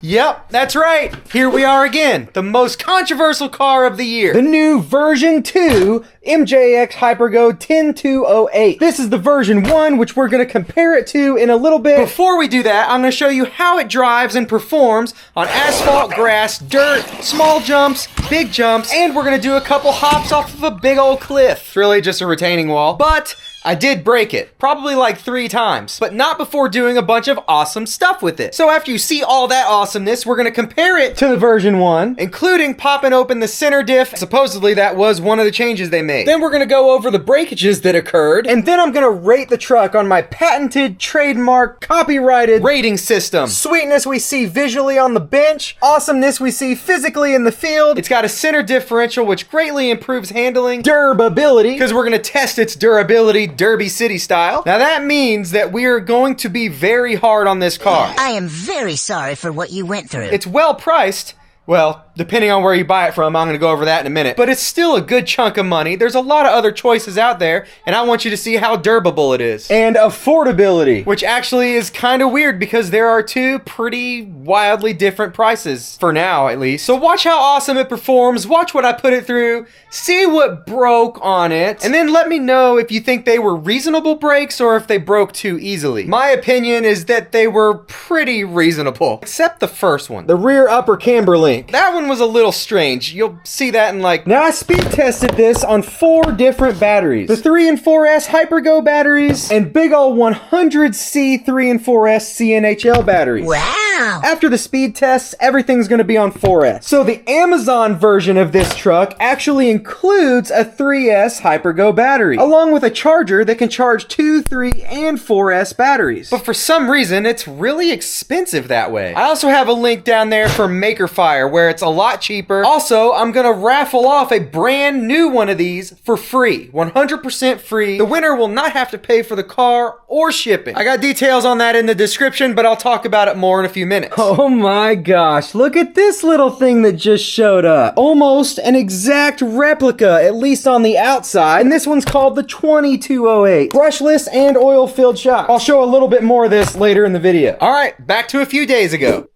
Yep, that's right. Here we are again. The most controversial car of the year. The new version 2 MJX HyperGo 10208. This is the version 1, which we're going to compare it to in a little bit. Before we do that, I'm going to show you how it drives and performs on asphalt, grass, dirt, small jumps, big jumps, and we're going to do a couple hops off of a big old cliff. It's really just a retaining wall, but I did break it, probably like 3 times, but not before doing a bunch of awesome stuff with it. So after you see all that awesomeness, we're gonna compare it to the version 1, including popping open the center diff. Supposedly that was one of the changes they made. Then we're gonna go over the breakages that occurred, and then I'm gonna rate the truck on my patented, trademark, copyrighted rating system. Sweetness we see visually on the bench, awesomeness we see physically in the field. It's got a center differential which greatly improves handling, durability, because we're gonna test its durability Derby City style. Now that means that we are going to be very hard on this car. I am very sorry for what you went through. It's well priced. Well, depending on where you buy it from, I'm gonna go over that in a minute. But it's still a good chunk of money. There's a lot of other choices out there, and I want you to see how durable it is. And affordability. Which actually is kind of weird because there are 2 pretty wildly different prices, for now at least. So watch how awesome it performs, watch what I put it through, see what broke on it, and then let me know if you think they were reasonable breaks or if they broke too easily. My opinion is that they were pretty reasonable, except the first one. The rear upper camber link. That one was a little strange. You'll see that in like... Now I speed tested this on 4 different batteries. The 3 and 4S HyperGo batteries and big ol' 100C 3 and 4S CNHL batteries. Wow! After the speed tests, everything's gonna be on 4S. So the Amazon version of this truck actually includes a 3S HyperGo battery, along with a charger that can charge 2, 3, and 4S batteries. But for some reason, it's really expensive that way. I also have a link down there for Maker Fire, where it's a lot cheaper. Also, I'm gonna raffle off a brand new one of these for free. 100% free. The winner will not have to pay for the car or shipping. I got details on that in the description, but I'll talk about it more in a few minutes. Oh my gosh, look at this little thing that just showed up. Almost an exact replica, at least on the outside. And this one's called the 2208. Brushless and oil-filled shocks. I'll show a little bit more of this later in the video. All right, back to a few days ago.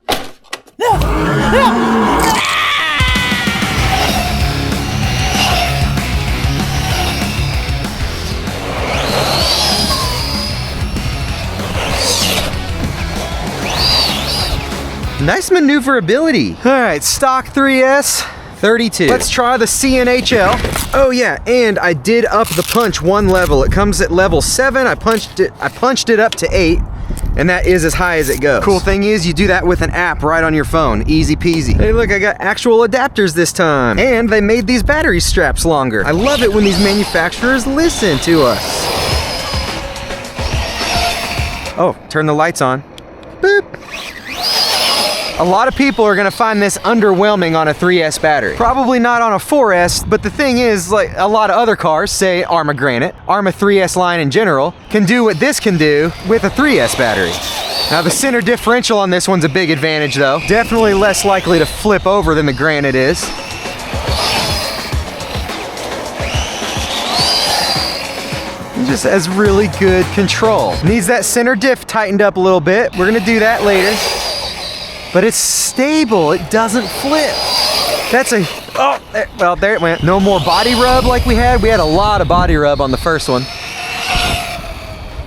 Nice maneuverability. All right, stock 3S, 32. Let's try the CNHL. Oh yeah, and I did up the punch 1 level. It comes at level 7. I punched it up to 8, and that is as high as it goes. Cool thing is you do that with an app right on your phone. Easy peasy. Hey look, I got actual adapters this time. And they made these battery straps longer. I love it when these manufacturers listen to us. Oh, turn the lights on. Boop. A lot of people are gonna find this underwhelming on a 3S battery. Probably not on a 4S, but the thing is, like a lot of other cars, say Arma Granite, Arma 3S line in general, can do what this can do with a 3S battery. Now the center differential on this one's a big advantage though. Definitely less likely to flip over than the Granite is. Just has really good control. Needs that center diff tightened up a little bit. We're gonna do that later. But it's stable, it doesn't flip. That's a, oh, well, there it went. No more body rub like we had. We had a lot of body rub on the first one.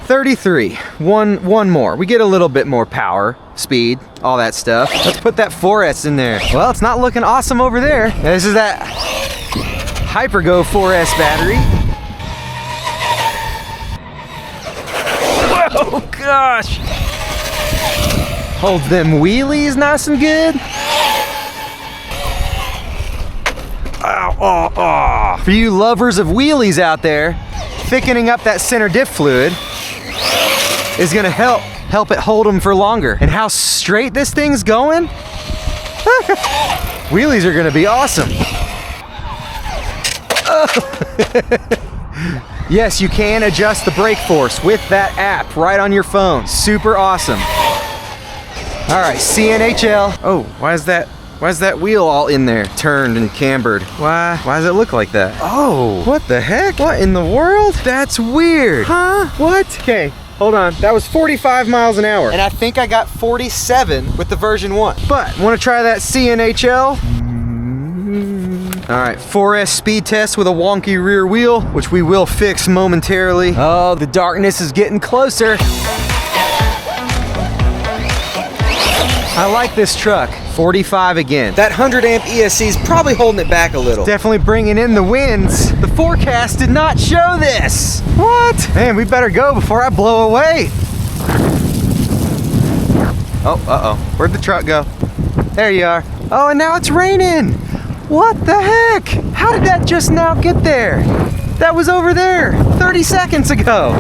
33, one more. We get a little bit more power, speed, all that stuff. Let's put that 4S in there. Well, it's not looking awesome over there. This is that HyperGo 4S battery. Whoa, gosh. Holds them wheelies nice and good. Ow, oh, oh. For you lovers of wheelies out there, thickening up that center diff fluid is gonna help it hold them for longer. And how straight this thing's going? Wheelies are gonna be awesome. Yes, you can adjust the brake force with that app right on your phone. Super awesome. All right, CNHL. Oh, why is that wheel all in there? Turned and cambered. Why does it look like that? Oh, what the heck? What in the world? That's weird. Huh? What? Okay, hold on. That was 45 miles an hour. And I think I got 47 with the version 1. But, want to try that CNHL? All right, 4S speed test with a wonky rear wheel, which we will fix momentarily. Oh, the darkness is getting closer. I like this truck. 45 again. That 100 amp ESC is probably holding it back a little. Definitely bringing in the winds. The forecast did not show this. What? Man, we better go before I blow away. Oh, uh-oh. Where'd the truck go? There you are. Oh, and now it's raining. What the heck? How did that just now get there? That was over there 30 seconds ago.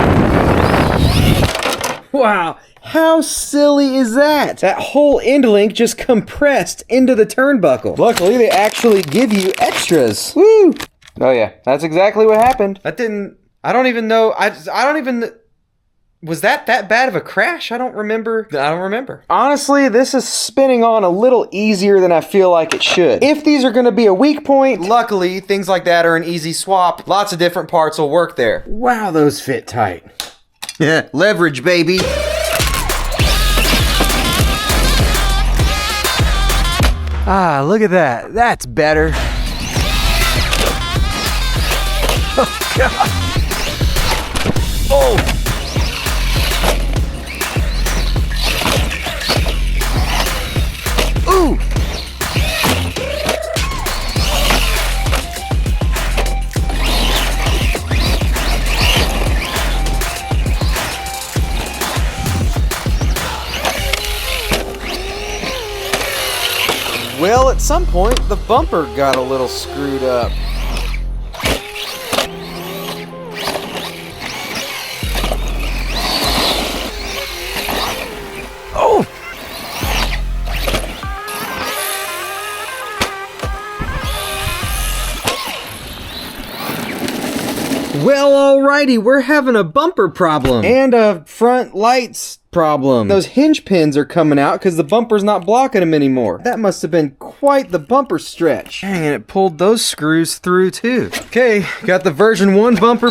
Wow. How silly is that? That whole end link just compressed into the turnbuckle. Luckily, they actually give you extras. Woo! Oh yeah, that's exactly what happened. That didn't, I don't even know, I don't even, was that bad of a crash? I don't remember. Honestly, this is spinning on a little easier than I feel like it should. If these are gonna be a weak point, luckily, things like that are an easy swap. Lots of different parts will work there. Wow, those fit tight. Yeah, leverage, baby. Ah, look at that. That's better. Oh, God. Oh. Ooh. Well, at some point, the bumper got a little screwed up. Oh! Well, alrighty, we're having a bumper problem. And a front lights problem. Those hinge pins are coming out because the bumper's not blocking them anymore. That must have been quite the bumper stretch. Dang, and it pulled those screws through too. Okay, got the version 1 bumper.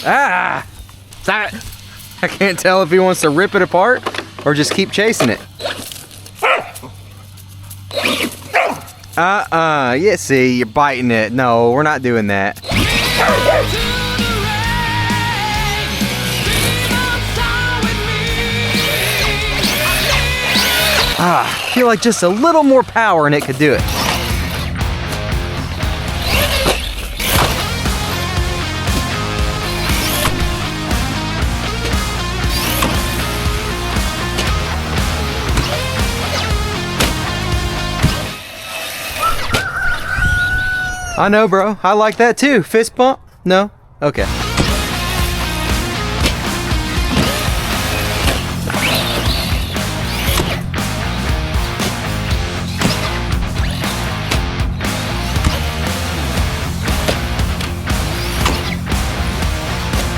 Ah! I can't tell if he wants to rip it apart or just keep chasing it. Yeah, see, you're biting it. No, we're not doing that. I feel like just a little more power and it could do it. I know, bro. I like that too. Fist bump? No? Okay.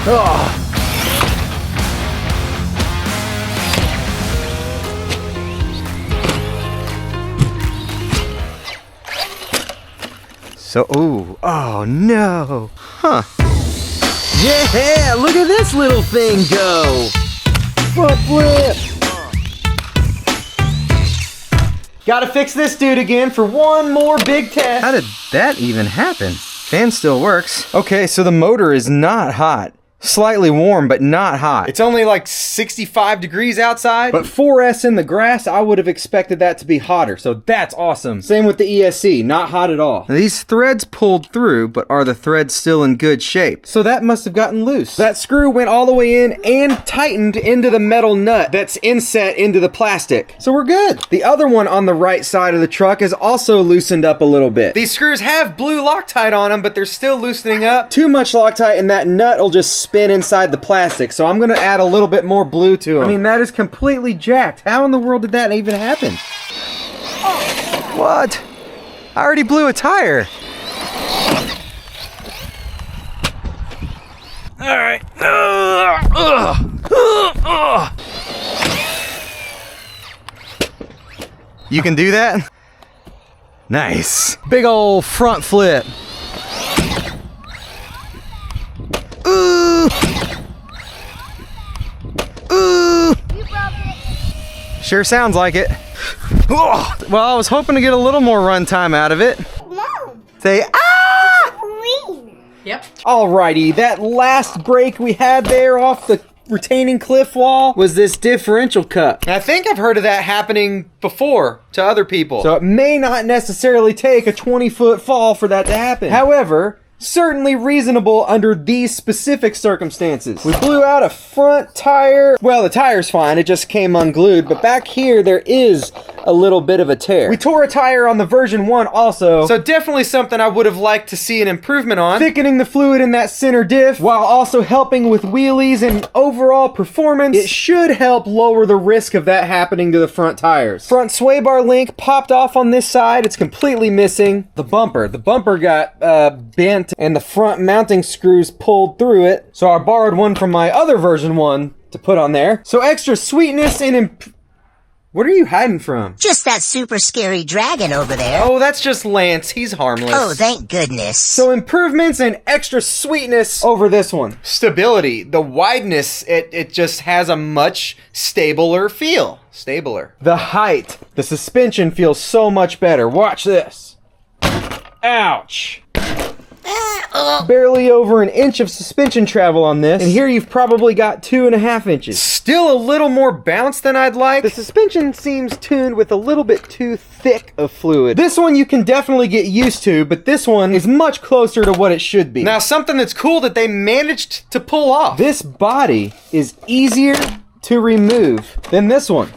Oh. So, ooh, oh no. Huh. Yeah, look at this little thing go. Front flip. Gotta fix this dude again for one more big test. How did that even happen? Fan still works. Okay, so the motor is not hot. Slightly warm, but not hot. It's only like 65 degrees outside. But 4S in the grass, I would have expected that to be hotter, so that's awesome. Same with the ESC, not hot at all. Now, these threads pulled through, but are the threads still in good shape? So that must have gotten loose. That screw went all the way in and tightened into the metal nut that's inset into the plastic. So we're good. The other one on the right side of the truck is also loosened up a little bit. These screws have blue Loctite on them, but they're still loosening up. Too much Loctite and that nut will just spin inside the plastic, so I'm gonna add a little bit more blue to them. I mean, that is completely jacked. How in the world did that even happen? What? I already blew a tire. All right. You can do that? Nice. Big old front flip. Ooh. Ooh. You broke it. Sure sounds like it. Oh, well, I was hoping to get a little more run time out of it. Mom. Say, ah! Green. Yep. Alrighty, that last break we had there off the retaining cliff wall was this differential cut. I think I've heard of that happening before to other people. So it may not necessarily take a 20-foot fall for that to happen. However, certainly reasonable under these specific circumstances. We blew out a front tire. Well, the tire's fine, it just came unglued, but back here there is a little bit of a tear. We tore a tire on the version 1 also. So definitely something I would have liked to see an improvement on. Thickening the fluid in that center diff while also helping with wheelies and overall performance. It should help lower the risk of that happening to the front tires. Front sway bar link popped off on this side. It's completely missing. The bumper got bent and the front mounting screws pulled through it. So I borrowed one from my other version 1 to put on there. So extra sweetness and what are you hiding from? Just that super scary dragon over there. Oh, that's just Lance. He's harmless. Oh, thank goodness. So improvements and extra sweetness over this one. Stability, the wideness, it just has a much stabler feel. Stabler. The height, the suspension feels so much better. Watch this. Ouch. Barely over an inch of suspension travel on this, and here you've probably got 2.5 inches. Still a little more bounce than I'd like. The suspension seems tuned with a little bit too thick of fluid. This one you can definitely get used to, but this one is much closer to what it should be. Now, something that's cool that they managed to pull off. This body is easier to remove than this one.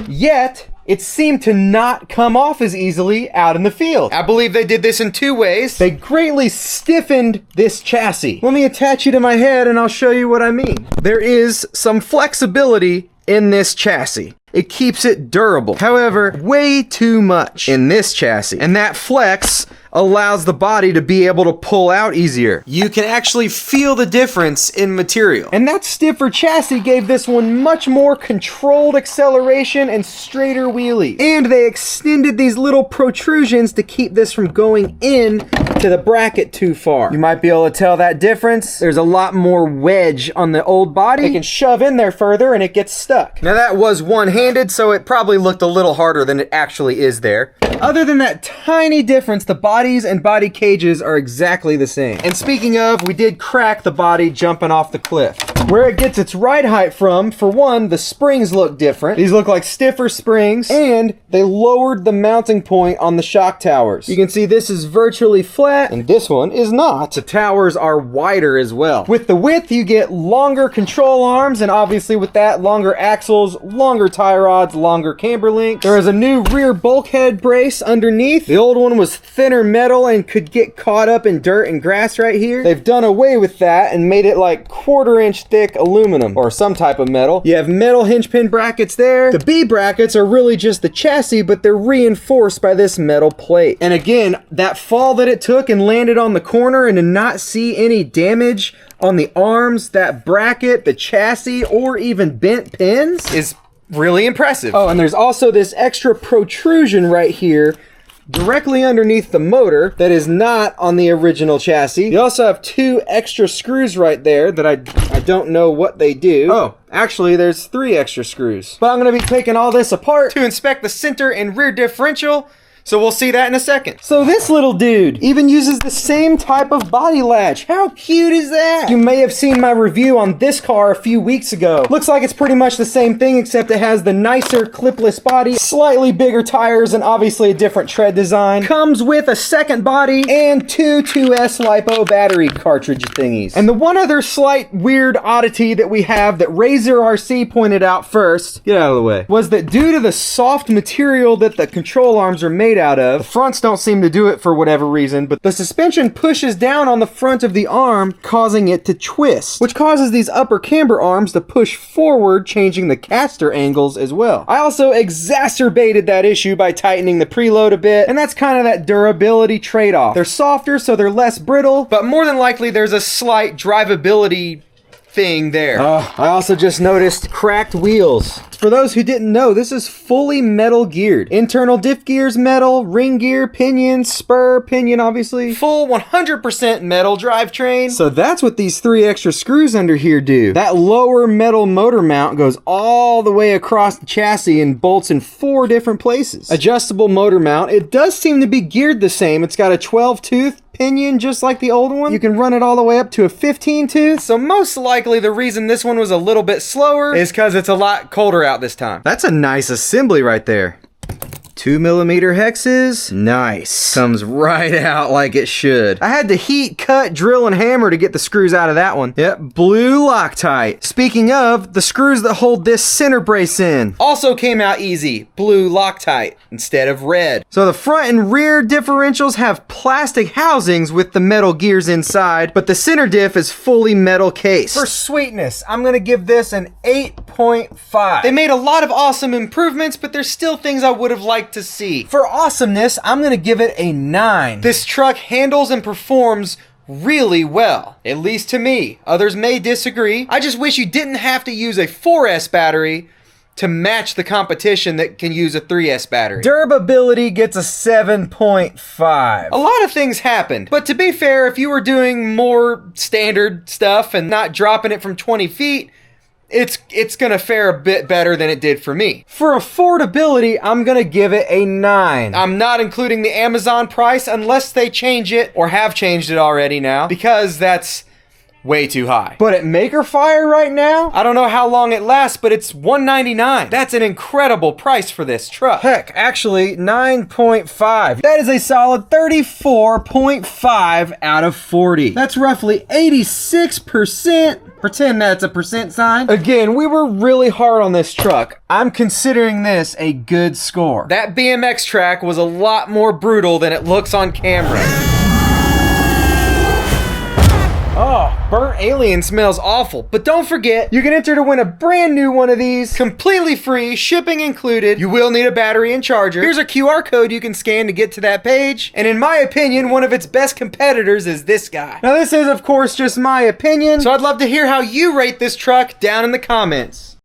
Yet, it seemed to not come off as easily out in the field. I believe they did this in 2 ways. They greatly stiffened this chassis. Let me attach you to my head and I'll show you what I mean. There is some flexibility in this chassis. It keeps it durable. However, way too much in this chassis. And that flex allows the body to be able to pull out easier. You can actually feel the difference in material. And that stiffer chassis gave this one much more controlled acceleration and straighter wheelies. And they extended these little protrusions to keep this from going in to the bracket too far. You might be able to tell that difference. There's a lot more wedge on the old body. It can shove in there further and it gets stuck. Now that was one-handed, so it probably looked a little harder than it actually is there. Other than that tiny difference, the bodies and body cages are exactly the same. And speaking of, we did crack the body jumping off the cliff. Where it gets its ride height from, for one, the springs look different. These look like stiffer springs, and they lowered the mounting point on the shock towers. You can see this is virtually flat, and this one is not. The towers are wider as well. With the width, you get longer control arms, and obviously with that, longer axles, longer tie rods, longer camber links. There is a new rear bulkhead brace underneath. The old one was thinner metal and could get caught up in dirt and grass right here. They've done away with that and made it like 1/4 inch thick aluminum or some type of metal. You have metal hinge pin brackets there. The B brackets are really just the chassis, but they're reinforced by this metal plate. And again, that fall that it took and landed on the corner and to not see any damage on the arms, that bracket, the chassis, or even bent pins Is really impressive. Oh, and there's also this extra protrusion right here directly underneath the motor that is not on the original chassis. You also have 2 extra screws right there that I don't know what they do. Oh, actually there's 3 extra screws. But I'm going to be taking all this apart To inspect the center and rear differential, so we'll see that in a second. So this little dude even uses the same type of body latch. How cute is that? You may have seen my review on this car a few weeks ago. Looks like it's pretty much the same thing, except it has the nicer clipless body, slightly bigger tires, and obviously a different tread design. Comes with a second body and 2 2S LiPo battery cartridge thingies. And the one other slight weird oddity that we have that Razor RC pointed out first, get out of the way, was that due to the soft material that the control arms are made out of, the fronts don't seem to do it for whatever reason, but the suspension pushes down on the front of the arm, causing it to twist, which causes these upper camber arms to push forward, changing the caster angles as well. I also exacerbated that issue by tightening the preload a bit, and that's kind of that durability trade-off. They're softer, so they're less brittle, But more than likely, there's a slight drivability thing there. I also just noticed cracked wheels. For those who didn't know, this is fully metal geared. Internal diff gears metal, ring gear, pinion, spur, pinion obviously. Full 100% metal drivetrain. So that's what these 3 extra screws under here do. That lower metal motor mount goes all the way across the chassis and bolts in 4 different places. Adjustable motor mount. It does seem to be geared the same. It's got a 12-tooth pinion just like the old one. You can run it all the way up to a 15-tooth. So most likely the reason this one was a little bit slower is because it's a lot colder out this time. That's a nice assembly right there. 2mm hexes. Nice. Comes right out like it should. I had to heat, cut, drill, and hammer to get the screws out of that one. Yep, blue Loctite. Speaking of, the screws that hold this center brace in also came out easy. Blue Loctite instead of red. So the front and rear differentials have plastic housings with the metal gears inside, but the center diff is fully metal case. For sweetness, I'm gonna give this an 8.5. They made a lot of awesome improvements, but there's still things I would have liked to see. For awesomeness, I'm gonna give it a 9. This truck handles and performs really well, at least to me. Others may disagree. I just wish you didn't have to use a 4S battery to match the competition that can use a 3S battery. Durability gets a 7.5. A lot of things happened, but to be fair, if you were doing more standard stuff and not dropping it from 20 feet, it's gonna fare a bit better than it did for me. For affordability, I'm gonna give it a 9. I'm not including the Amazon price unless they change it or have changed it already now, because that's way too high. But at Maker Fire right now, I don't know how long it lasts, but it's $199. That's an incredible price for this truck. Heck, actually 9.5. That is a solid 34.5 out of 40. That's roughly 86%. Pretend that's a percent sign. Again, we were really hard on this truck. I'm considering this a good score. That BMX track was a lot more brutal than it looks on camera. Oh, burnt alien smells awful. But don't forget, you can enter to win a brand new one of these, completely free, shipping included. You will need a battery and charger. Here's a QR code you can scan to get to that page. And in my opinion, one of its best competitors is this guy. Now this is, of course, just my opinion, so I'd love to hear how you rate this truck down in the comments.